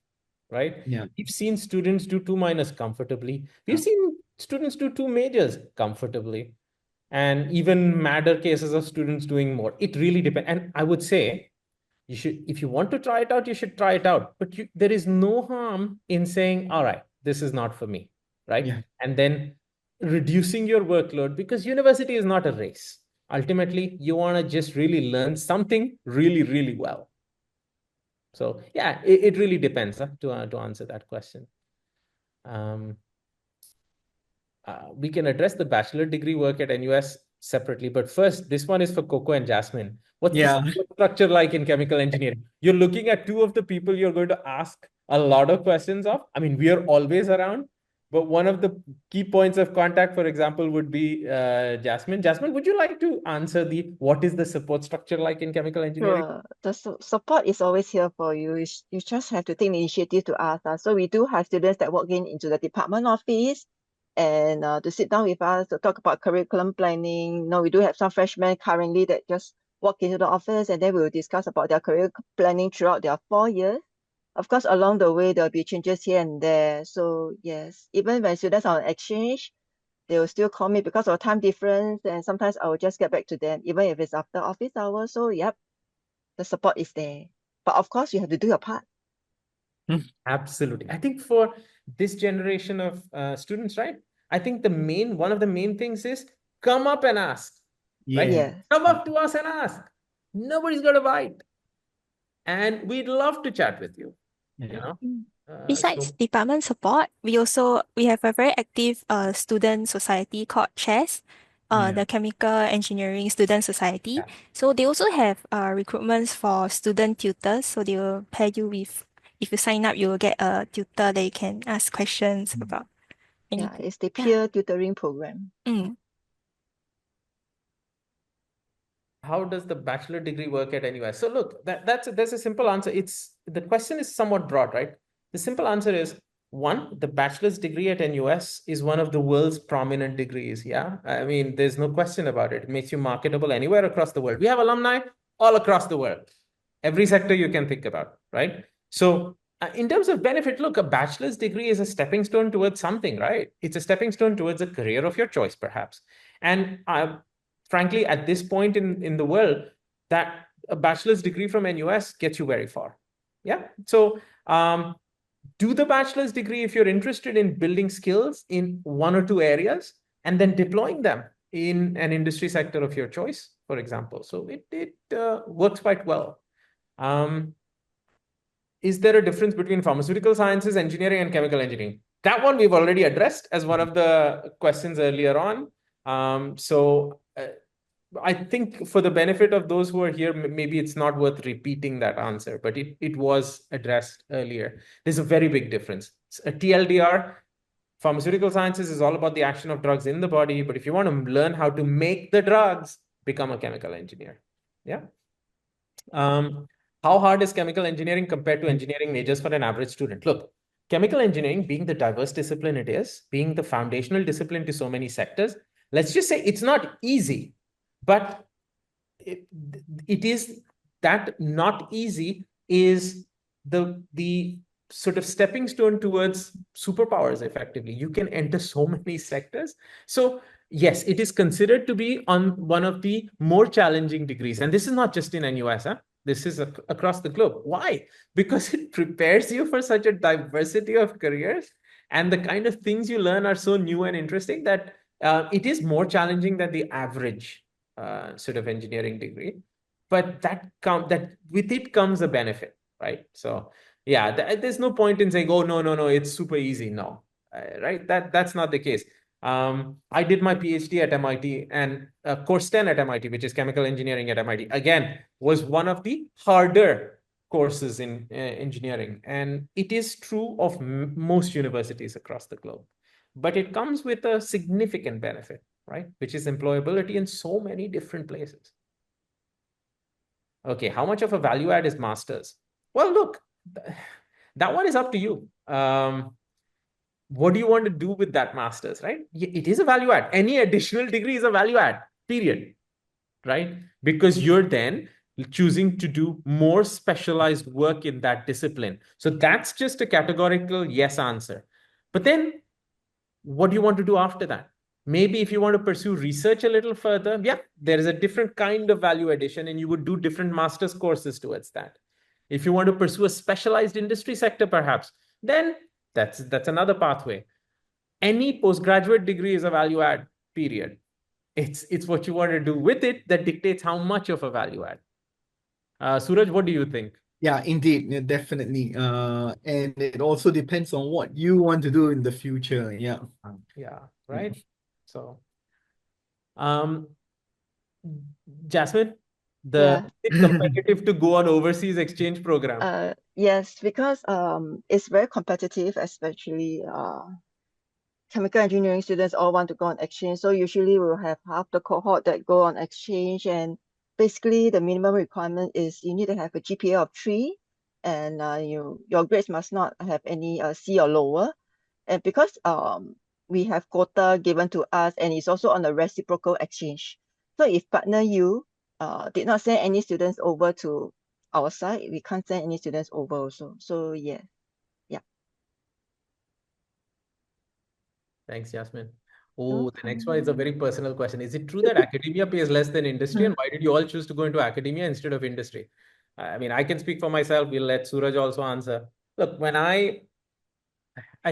right?
Yeah.
We've seen students do 2 minors comfortably. We've
Yeah.
seen students do 2 majors comfortably, and even madder cases of students doing more. It really depends. And I would say you should, if you want to try it out, you should try it out. But there is no harm in saying, all right, this is not for me, right?
Yeah.
And then reducing your workload, because university is not a race. Ultimately, you want to just really learn something really, really well. So yeah, it really depends to answer that question. We can address the bachelor degree work at NUS separately, but first, this one is for Coco and Jasmine. What's the support structure like in chemical engineering? You're looking at 2 of the people you're going to ask a lot of questions of. I mean, we are always around, but one of the key points of contact, for example, would be Jasmine. Jasmine, would you like to answer what is the support structure like in chemical engineering?
Sure. The support is always here for you. You just have to take the initiative to ask us. So we do have students that walk into the department office and to sit down with us to talk about curriculum planning. No, we do have some freshmen currently that just walk into the office, and then we will discuss about their career planning throughout their 4 years. Of course, along the way, there'll be changes here and there. So yes, even when students are on exchange, they will still call me because of time difference, and sometimes I will just get back to them, even if it's after office hours. So yep, the support is there. But of course, you have to do your part.
Absolutely. I think for this generation of students, right? I think one of the main things is come up and ask, right?
Yes.
Come up to us and ask. Nobody's going to bite. And we'd love to chat with you, you know?
Besides department support, we have a very active student society called CHES, the Chemical Engineering Student Society.
Yeah.
So they also have recruitments for student tutors. So they will pair you with, if you sign up, you will get a tutor that you can ask questions about
Yeah,
anything.
it's the peer tutoring program.
How does the bachelor degree work at NUS? So look, there's a simple answer. The question is somewhat broad, right? The simple answer is, one, the bachelor's degree at NUS is one of the world's prominent degrees. Yeah. I mean, there's no question about it. It makes you marketable anywhere across the world. We have alumni all across the world, every sector you can think about, right? So in terms of benefit, look, a bachelor's degree is a stepping stone towards something, right? It's a stepping stone towards a career of your choice, perhaps. And frankly, at this point in the world, that a bachelor's degree from NUS gets you very far. Yeah. So do the bachelor's degree if you're interested in building skills in 1 or 2 areas and then deploying them in an industry sector of your choice, for example. So it works quite well. Is there a difference between pharmaceutical sciences, engineering, and chemical engineering? That one we've already addressed as one of the questions earlier on. I think for the benefit of those who are here, maybe it's not worth repeating that answer, but it was addressed earlier. There's a very big difference. A TLDR, pharmaceutical sciences is all about the action of drugs in the body, but if you want to learn how to make the drugs, become a chemical engineer. Yeah. How hard is chemical engineering compared to engineering majors for an average student? Look, chemical engineering, being the diverse discipline it is, being the foundational discipline to so many sectors, let's just say it's not easy, but it is that not easy is the sort of stepping stone towards superpowers effectively. You can enter so many sectors. So yes, it is considered to be on one of the more challenging degrees. And this is not just in NUS, huh? This is across the globe. Why? Because it prepares you for such a diversity of careers, and the kind of things you learn are so new and interesting that it is more challenging than the average sort of engineering degree, but that with it comes a benefit, right? So yeah, there's no point in saying, oh no, it's super easy. No, right? That's not the case. I did my PhD at MIT, and course 10 at MIT, which is chemical engineering at MIT, again, was one of the harder courses in engineering, and it is true of most universities across the globe. But it comes with a significant benefit, right? Which is employability in so many different places. Okay, how much of a value add is masters? Well, look, that one is up to you. What do you want to do with that masters, right? It is a value add. Any additional degree is a value add, period, right? Because you're then choosing to do more specialized work in that discipline. So that's just a categorical yes answer. But then what do you want to do after that? Maybe if you want to pursue research a little further, yeah, there is a different kind of value addition, and you would do different master's courses towards that. If you want to pursue a specialized industry sector, perhaps, then that's another pathway. Any postgraduate degree is a value add, period. It's what you want to do with it that dictates how much of a value add. Suraj, what do you think?
Yeah, indeed, yeah, definitely. And it also depends on what you want to do in the future. Yeah.
Yeah, right. So, um, Jasmine,
Yeah.
is it competitive to go on overseas exchange program?
Yes, because it's very competitive, especially chemical engineering students all want to go on exchange. So usually we'll have half the cohort that go on exchange, and basically the minimum requirement is you need to have a GPA of 3, and your grades must not have any C or lower. And because we have quota given to us, and it's also on a reciprocal exchange. So if partner U did not send any students over to our side, we can't send any students over also. So yeah.
Thanks, Jasmine.
No
Oh, the next one is a very personal question. Is it true that academia pays less than industry, and why did you all choose to go into academia instead of industry? I mean, I can speak for myself. We'll let Suraj also answer. Look, I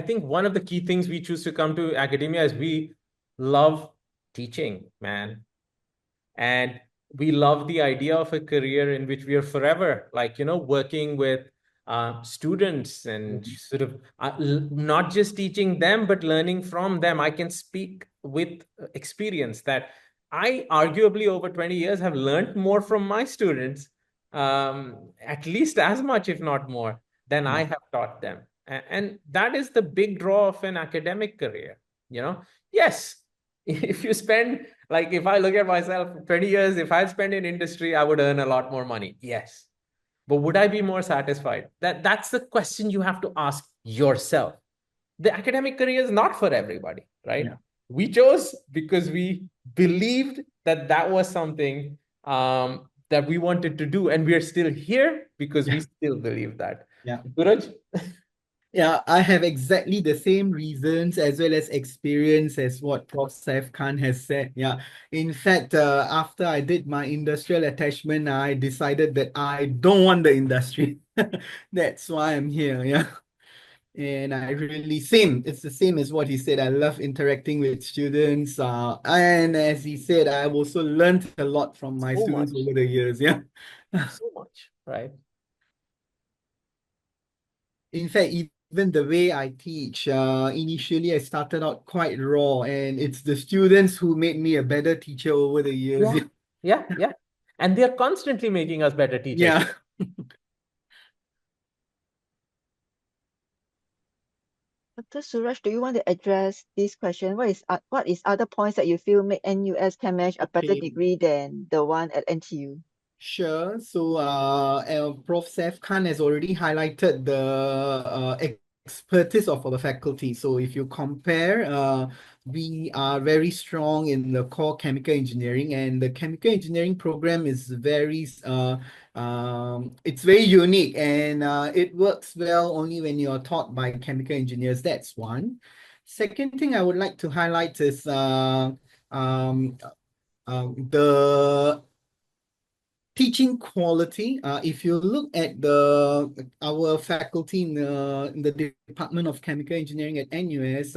think one of the key things we choose to come to academia is we love teaching, man. And we love the idea of a career in which we are forever, like, working with students and sort of not just teaching them, but learning from them. I can speak with experience that I arguably over 20 years have learned more from my students, at least as much, if not more, than I have taught them. And that is the big draw of an academic career. Yes, if you spend, like, if I look at myself 20 years, if I spend in industry, I would earn a lot more money. Yes. But would I be more satisfied? That's the question you have to ask yourself. The academic career is not for everybody, right?
Yeah.
We chose because we believed that was something that we wanted to do. And we are still here because we still believe that.
Yeah.
Suraj?
Yeah, I have exactly the same reasons as well as experience as what Prof. Saif Khan has said. Yeah. In fact, after I did my industrial attachment, I decided that I don't want the industry. That's why I'm here. Yeah. And I really it's the same as what he said. I love interacting with students. And as he said, I've also learned a lot from my
So
students
much.
over the years. Yeah.
So much, right?
In fact, even the way I teach, initially I started out quite raw, and it's the students who made me a better teacher over the years.
Yeah. Yeah, yeah. And they're constantly making us better teachers.
Yeah.
Dr. Suraj, do you want to address this question? What is other points that you feel make NUS ChemEng a better
Okay.
degree than the one at NTU?
Sure. So, Prof. Seth Khan has already highlighted the expertise of our faculty. So, if you compare, we are very strong in the core chemical engineering, and the chemical engineering program is it's very unique, and it works well only when you are taught by chemical engineers. That's one. Second thing I would like to highlight is the teaching quality. If you look at our faculty in the Department of Chemical Engineering at NUS,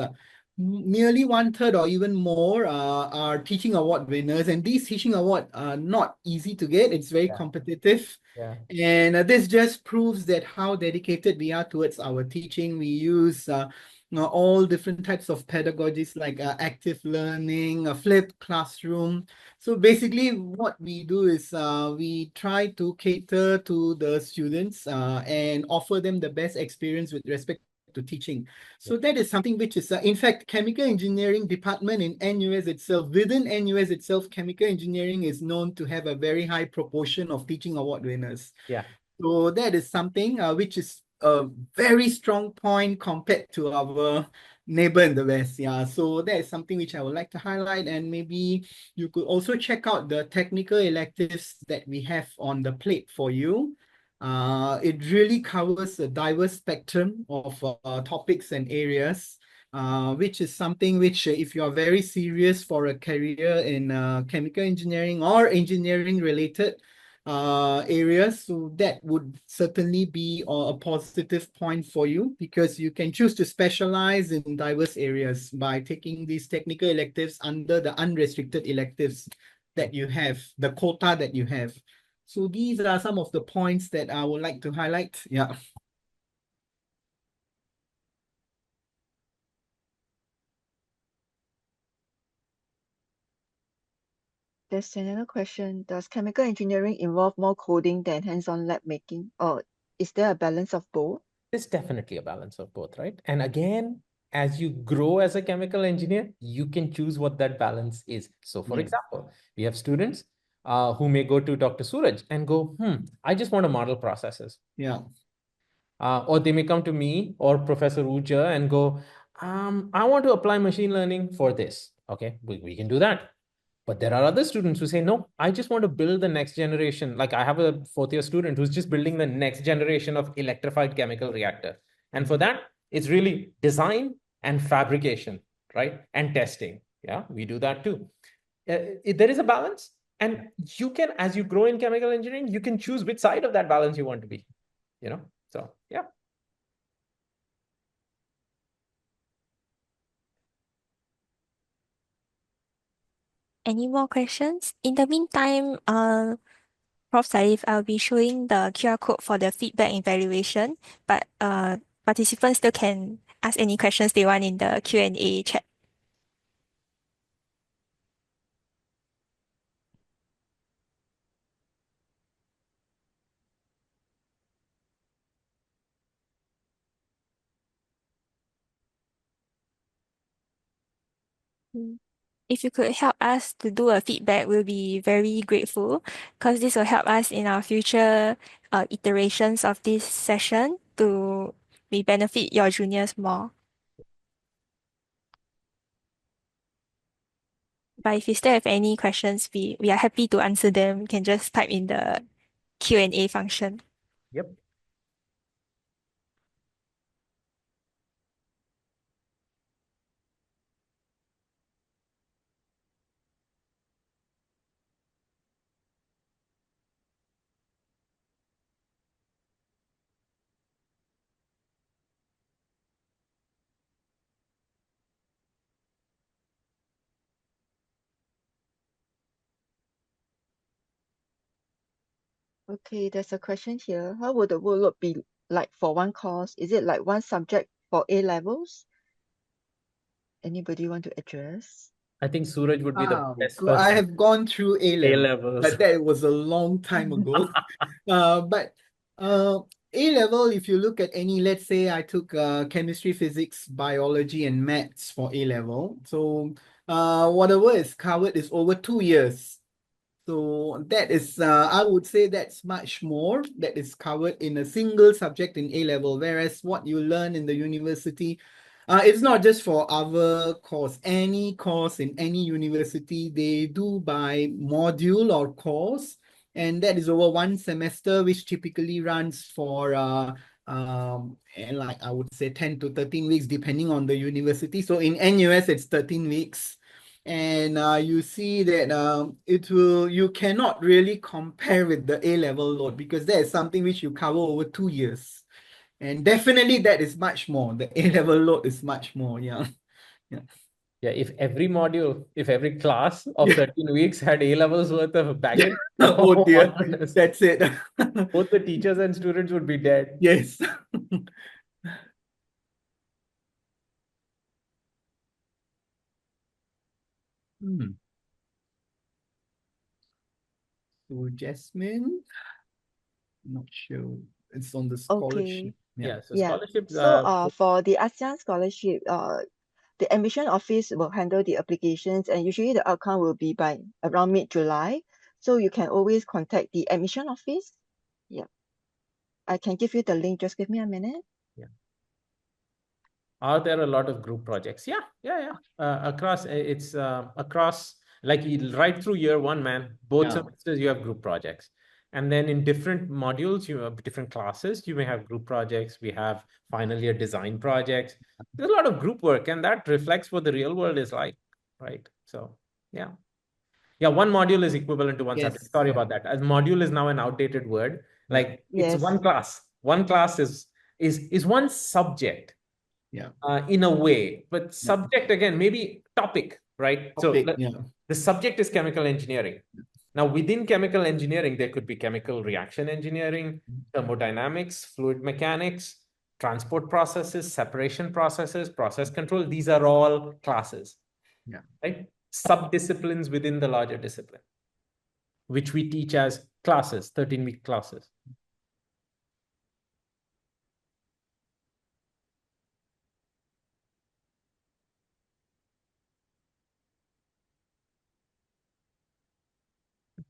nearly 1/3 or even more are teaching award winners, and these teaching awards are not easy to get. It's very competitive.
Yeah.
And this just proves that how dedicated we are towards our teaching. We use all different types of pedagogies like active learning, a flipped classroom. So basically, what we do is we try to cater to the students and offer them the best experience with respect to teaching. So that is something which is, in fact, chemical engineering department in NUS itself, within NUS itself, chemical engineering is known to have a very high proportion of teaching award winners.
Yeah.
So that is something which is a very strong point compared to our neighbor in the West. Yeah, so that is something which I would like to highlight. And maybe you could also check out the technical electives that we have on the plate for you. It really covers a diverse spectrum of topics and areas, which is something which, if you are very serious for a career in chemical engineering or engineering related areas, so that would certainly be a positive point for you, because you can choose to specialize in diverse areas by taking these technical electives under the unrestricted electives that you have, the quota that you have. So these are some of the points that I would like to highlight. Yeah.
There's another question. Does chemical engineering involve more coding than hands-on lab making, or is there a balance of both?
There's definitely a balance of both, right? And again, as you grow as a chemical engineer, you can choose what that balance is. So for example, we have students who may go to Dr. Suraj and go, I just want to model processes.
Yeah.
Or they may come to me or Professor Uja and go, I want to apply machine learning for this. Okay, we can do that. But there are other students who say, no, I just want to build the next generation. Like I have a fourth year student who's just building the next generation of electrified chemical reactor. And for that, it's really design and fabrication, right? And testing. Yeah, we do that too. There is a balance. And you can, as you grow in chemical engineering, you can choose which side of that balance you want to be, So, yeah.
Any more questions? In the meantime, Prof. Saif, I'll be showing the QR code for the feedback evaluation, but participants still can ask any questions they want in the Q&A chat. If you could help us to do a feedback, we'll be very grateful, because this will help us in our future iterations of this session to benefit your juniors more. But if you still have any questions, we are happy to answer them. You can just type in the Q&A function.
Yep.
Okay, there's a question here. How would the workload be like for one course? Is it like one subject for A levels? Anybody want to address?
I think Suraj would be the best
So I
person.
have gone through A
A
level,
levels.
but that was a long time ago. But A level, if you look at any, let's say I took chemistry, physics, biology, and maths for A level. So whatever is covered is over 2 years. So that is, I would say that's much more that is covered in a single subject in A level, whereas what you learn in the university, it's not just for our course. Any course in any university, they do by module or course, and that is over one semester, which typically runs for and like I would say 10 to 13 weeks, depending on the university. So in NUS, it's 13 weeks. And you see that you cannot really compare with the A level load because that is something which you cover over 2 years. And definitely that is much more. The A level load is much more. Yeah. Yeah.
Yeah, if every class of
Yeah.
13 weeks had A levels worth of baggage,
Oh dear.
my goodness,
That's it.
both the teachers and students would be dead.
Yes. Hmm. So Jasmine, not sure. It's on the scholarship.
Okay.
Yeah.
Yeah, so
Yeah.
scholarships
So for the ASEAN scholarship, the admission office will handle the applications, and usually the outcome will be by around mid-July. So you can always contact the admission office. Yeah. I can give you the link. Just give me a minute.
are there a lot of group projects? Yeah. Across it's across like right through year one, man. Both
Yeah.
semesters you have group projects, and then in different modules, you have different classes. You may have group projects. We have final year design projects. There's a lot of group work, and that reflects what the real world is like, right? So yeah. Yeah, one module is equivalent to one subject.
Yes.
Sorry
Yeah.
about that. As module is now an outdated word.
Yeah.
Like it's
Yes.
one class. One class is one subject
Yeah.
in a way, but subject again, maybe topic, right?
Topic.
So
Yeah.
the subject is chemical engineering. Now, within chemical engineering, there could be chemical reaction engineering, thermodynamics, fluid mechanics, transport processes, separation processes, process control. These are all classes,
Yeah.
right? Subdisciplines within the larger discipline, which we teach as classes, 13-week classes.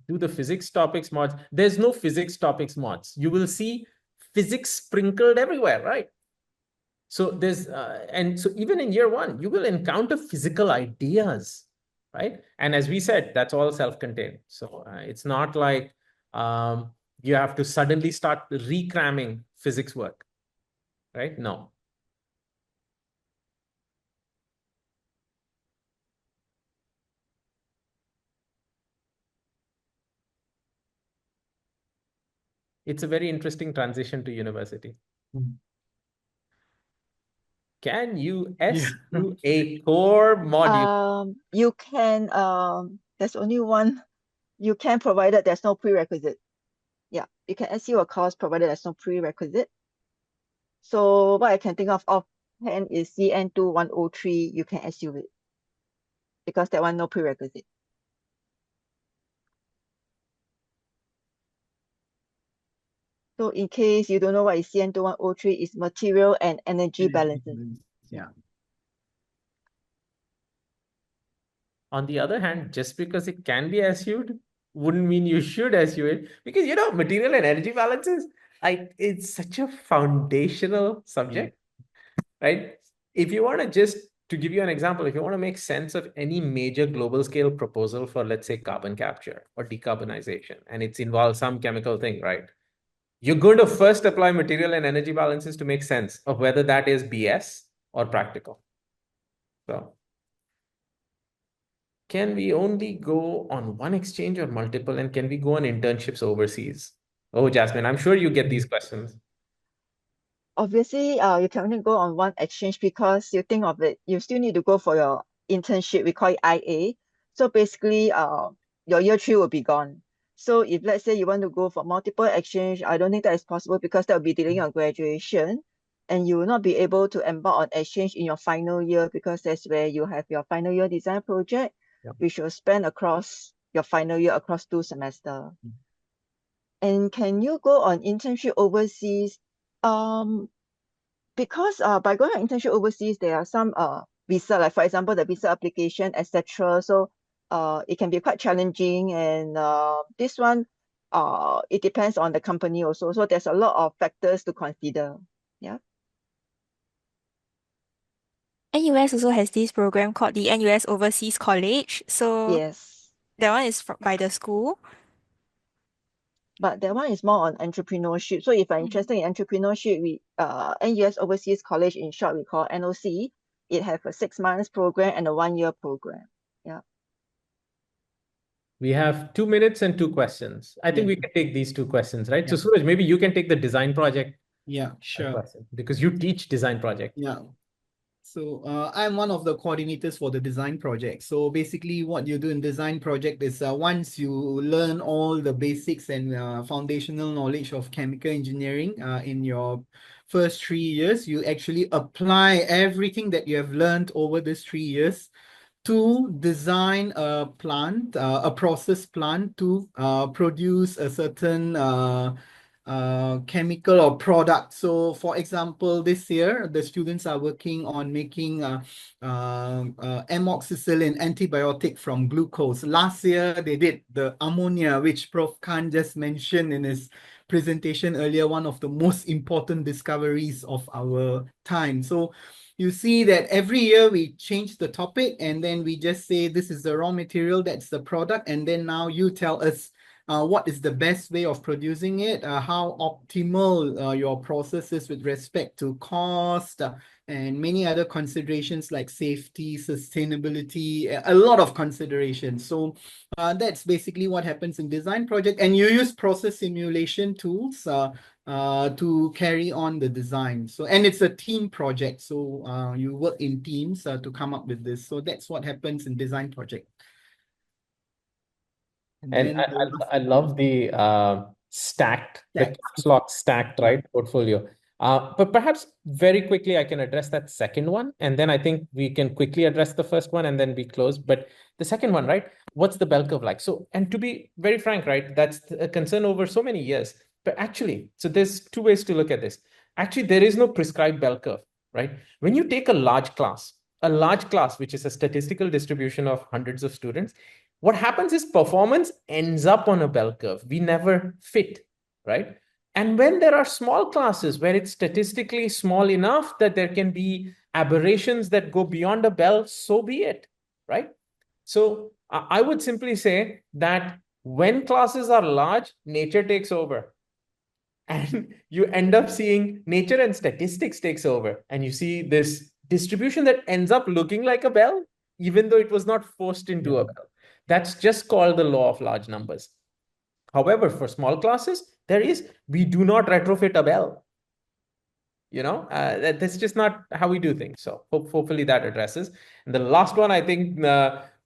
Do the physics topics mods. There's no physics topics mods. You will see physics sprinkled everywhere, right? So there's, and so even in year one, you will encounter physical ideas, right? And as we said, that's all self-contained. So it's not like you have to suddenly start recramming physics work, right? No. It's a very interesting transition to university. Can you SU a core module?
You can, there's only one, you can, provided there's no prerequisite. Yeah, you can SU a course provided there's no prerequisite. So what I can think of offhand is CN2103, you can SU it because that one no prerequisite. So in case you don't know what is CN2103, is material and energy balancing.
Yeah.
On the other hand, just because it can be SU'd wouldn't mean you should SU it, because material and energy balances, it's such a foundational subject, right? If you want to just to give you an example, if you want to make sense of any major global scale proposal for, let's say, carbon capture or decarbonization, and it's involved some chemical thing, right? You're going to first apply material and energy balances to make sense of whether that is BS or practical. So can we only go on one exchange or multiple? And can we go on internships overseas? Oh, Jasmine, I'm sure you get these questions.
Obviously, you can only go on one exchange because you think of it, you still need to go for your internship. We call it IA. So basically, your year 3 will be gone. So if let's say you want to go for multiple exchange, I don't think that is possible because that will be delaying your graduation, and you will not be able to embark on exchange in your final year because that's where you have your final year design project.
Yeah.
which you'll spend across your final year across 2 semesters. And can you go on internship overseas? Because by going on internship overseas, there are some visa, like for example, the visa application, etc. So it can be quite challenging, and this one it depends on the company also. So there's a lot of factors to consider. Yeah.
NUS also has this program called the NUS Overseas College. So
Yes.
that one is by the school.
But that one is more on entrepreneurship. So if you're interested in entrepreneurship, we NUS Overseas College, in short, we call NOC. It have a 6 months program and a 1 year program. Yeah.
We have 2 minutes and 2 questions. I think
Yeah.
we can take these 2 questions, right?
Yeah.
So Suraj, maybe you can take the design project
Yeah, sure.
question because you teach design project.
Yeah. So I'm one of the coordinators for the design project. So basically what you do in design project is once you learn all the basics and foundational knowledge of chemical engineering in your first 3 years, you actually apply everything that you have learned over these 3 years to design a plant, a process plant to produce a certain chemical or product. So for example, this year, the students are working on making amoxicillin antibiotic from glucose. Last year, they did the ammonia, which Prof. Khan just mentioned in his presentation earlier, one of the most important discoveries of our time. So you see that every year we change the topic and then we just say this is the raw material, that's the product, and then now you tell us what is the best way of producing it, how optimal your process is with respect to cost, and many other considerations like safety, sustainability, a lot of considerations. So that's basically what happens in design project, and you use process simulation tools to carry on the design. So, and it's a team project. So you work in teams to come up with this. So that's what happens in design project.
And
then
I love the stacked, the caps lock stacked, right, portfolio. But perhaps very quickly, I can address that second one. And then I think we can quickly address the first one and then we close. But the second one, right? What's the bell curve like? So, and to be very frank, right, that's a concern over so many years. But actually, so there's two ways to look at this. Actually, there is no prescribed bell curve, right? When you take a large class, which is a statistical distribution of hundreds of students, what happens is performance ends up on a bell curve. We never fit, right? And when there are small classes where it's statistically small enough that there can be aberrations that go beyond a bell, so be it, right? So I would simply say that when classes are large, nature takes over. And you end up seeing nature and statistics takes over. And you see this distribution that ends up looking like a bell, even though it was not forced into a bell. That's just called the law of large numbers. However, for small classes, we do not retrofit a bell. That's just not how we do things. So hopefully that addresses. And the last one, I think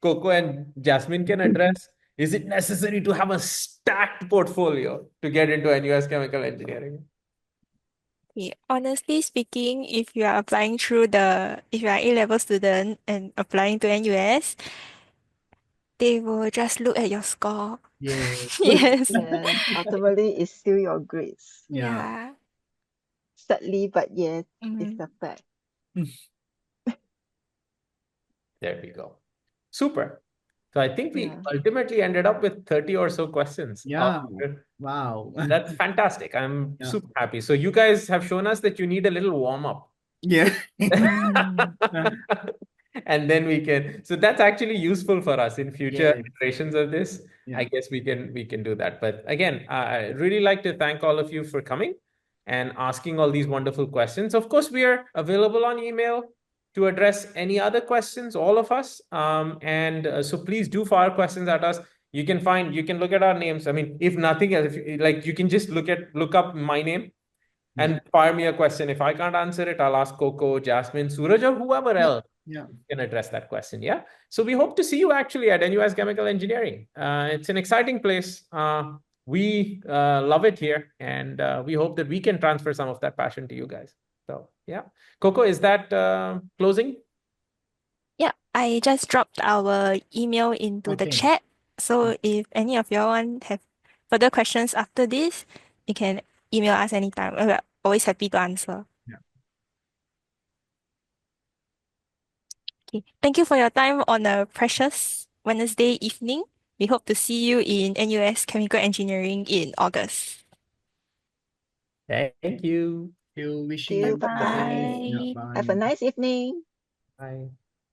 Coco and Jasmine can address. Is it necessary to have a stacked portfolio to get into NUS chemical engineering?
Okay, honestly speaking, if you are if you are A-level student and applying to NUS, they will just look at your score.
Yeah.
Yes.
Yes. Ultimately, it's still your grades.
Yeah.
Sadly, but yes, it's
Mhm.
a fact.
There we go. Super. So I think we
Yeah.
ultimately ended up with 30 or so questions.
Yeah. Wow.
That's fantastic. I'm
Yeah.
super happy. So you guys have shown us that you need a little warm up.
Yeah.
And then we can, so that's actually useful for us in future
Yes.
iterations of this.
Yeah.
I guess we can do that. But again, I really like to thank all of you for coming and asking all these wonderful questions. Of course, we are available on email to address any other questions, all of us. So please do fire questions at us. You can look at our names. I mean, if nothing else, like you can just look up my name and fire me a question. If I can't answer it, I'll ask Coco, Jasmine, Suraj, or whoever else can address that question. Yeah. So we hope to see you actually at NUS Chemical Engineering. It's an exciting place. We love it here, and we hope that we can transfer some of that passion to you guys. So yeah, Coco, is that closing?
Yeah. I just dropped our email into the
Okay.
chat. So if any of y'all want have further questions after this, you can email us anytime. We're always happy to answer.
Yeah.
Okay. Thank you for your time on a precious Wednesday evening. We hope to see you in NUS Chemical Engineering in August.
Thank you.
Wishing
Thank you.
you
Bye
all the best.
bye.
Yeah,
Bye.
Have a
bye.
nice evening.
Bye.